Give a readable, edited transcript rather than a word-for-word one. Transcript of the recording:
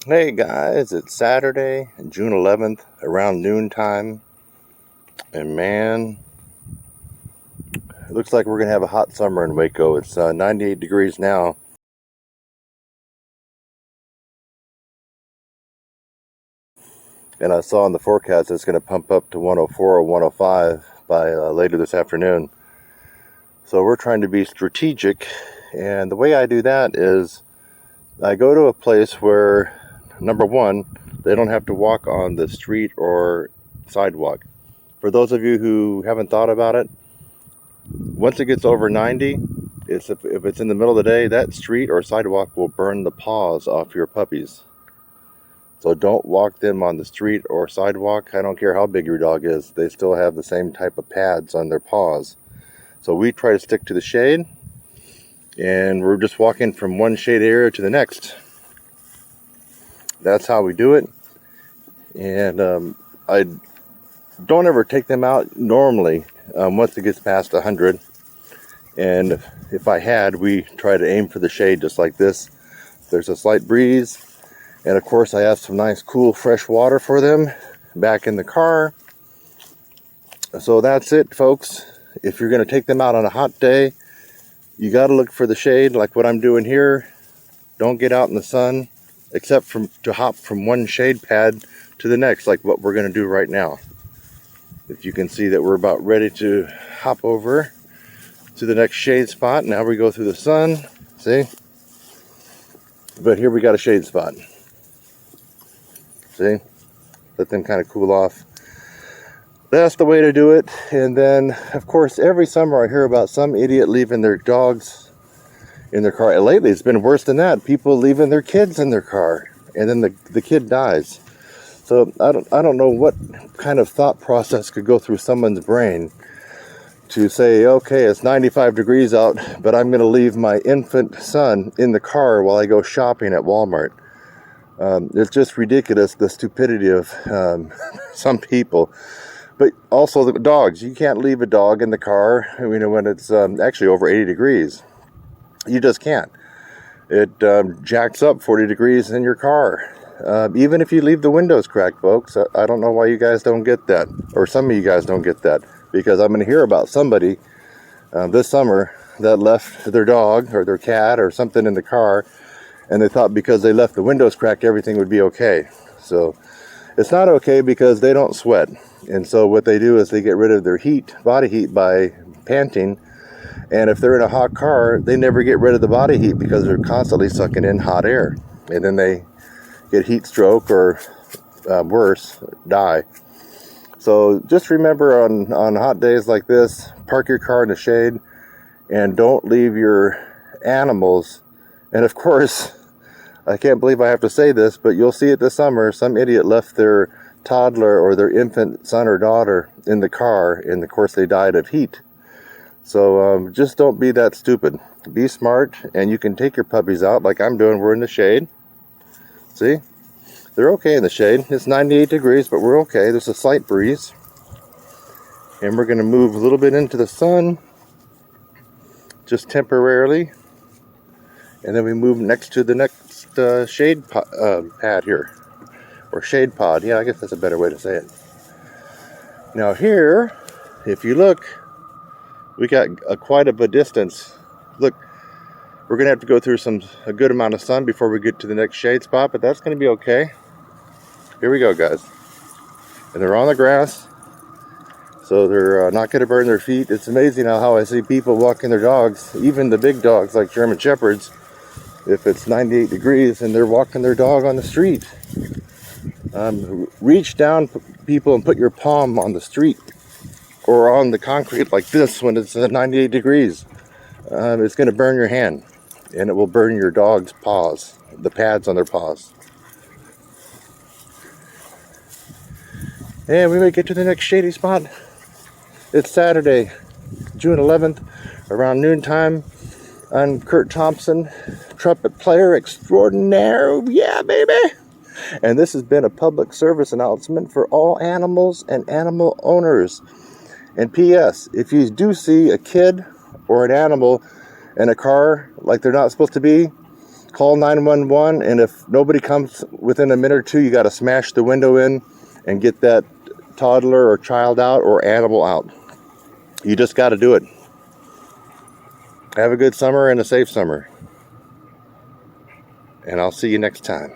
Hey guys, it's Saturday, June 11th, around noontime, and man, it looks like we're going to have a hot summer in Waco. It's 98 degrees now, and I saw in the forecast it's going to pump up to 104 or 105 by later this afternoon. So we're trying to be strategic, and the way I do that is I go to a place where, number one, they don't have to walk on the street or sidewalk. For those of you who haven't thought about it, once it gets over 90, if it's in the middle of the day, that street or sidewalk will burn the paws off your puppies. So don't walk them on the street or sidewalk. I don't care how big your dog is, they still have the same type of pads on their paws. So we try to stick to the shade, and we're just walking from one shade area to the next. That's how we do it. And I don't ever take them out normally once it gets past 100. And if I had, we try to aim for the shade just like this. There's a slight breeze. And of course I have some nice cool fresh water for them back in the car. So that's it, folks. If you're going to take them out on a hot day, you got to look for the shade like what I'm doing here. Don't get out in the sun except to hop from one shade pad to the next, like what we're going to do right now. If you can see that we're about ready to hop over to the next shade spot. Now we go through the sun, see? But here we got a shade spot. See? Let them kind of cool off. That's the way to do it. And then, of course, every summer I hear about some idiot leaving their dogs in their car. And lately it's been worse than that. People leaving their kids in their car, and then the kid dies. So I don't know what kind of thought process could go through someone's brain to say, okay, it's 95 degrees out, but I'm going to leave my infant son in the car while I go shopping at Walmart. It's just ridiculous, the stupidity of some people. But also the dogs. You can't leave a dog in the car, when it's actually over 80 degrees. You just can't. It jacks up 40 degrees in your car. Even if you leave the windows cracked, folks. I don't know why you guys don't get that. Or some of you guys don't get that. Because I'm going to hear about somebody this summer that left their dog or their cat or something in the car, and they thought because they left the windows cracked everything would be okay. So it's not okay because they don't sweat. And so what they do is they get rid of their body heat by panting. And if they're in a hot car, they never get rid of the body heat because they're constantly sucking in hot air. And then they get heat stroke or worse, die. So just remember on hot days like this, park your car in the shade and don't leave your animals. And of course, I can't believe I have to say this, but you'll see it this summer. Some idiot left their toddler or their infant son or daughter in the car, and of course they died of heat. So just don't be that stupid. Be smart, and you can take your puppies out like I'm doing. We're in the shade. See? They're okay in the shade. It's 98 degrees, but we're okay. There's a slight breeze. And we're going to move a little bit into the sun, just temporarily. And then we move next to the next shade pad here. Or shade pod. Yeah, I guess that's a better way to say it. Now here, if you look, we got quite a distance. Look, we're going to have to go through a good amount of sun before we get to the next shade spot, but that's going to be okay. Here we go, guys. And they're on the grass, so they're not going to burn their feet. It's amazing how I see people walking their dogs, even the big dogs like German Shepherds, if it's 98 degrees and they're walking their dog on the street. Reach down, people, and put your palm on the street or on the concrete like this when it's 98 degrees. It's going to burn your hand, and it will burn your dog's paws, the pads on their paws. And we may get to the next shady spot. It's Saturday, June 11th, around noontime. I'm Kurt Thompson, trumpet player extraordinaire. Yeah, baby! And this has been a public service announcement for all animals and animal owners. And P.S., if you do see a kid or an animal in a car like they're not supposed to be, call 911, and if nobody comes within a minute or two, you got to smash the window in and get that toddler or child out or animal out. You just got to do it. Have a good summer and a safe summer. And I'll see you next time.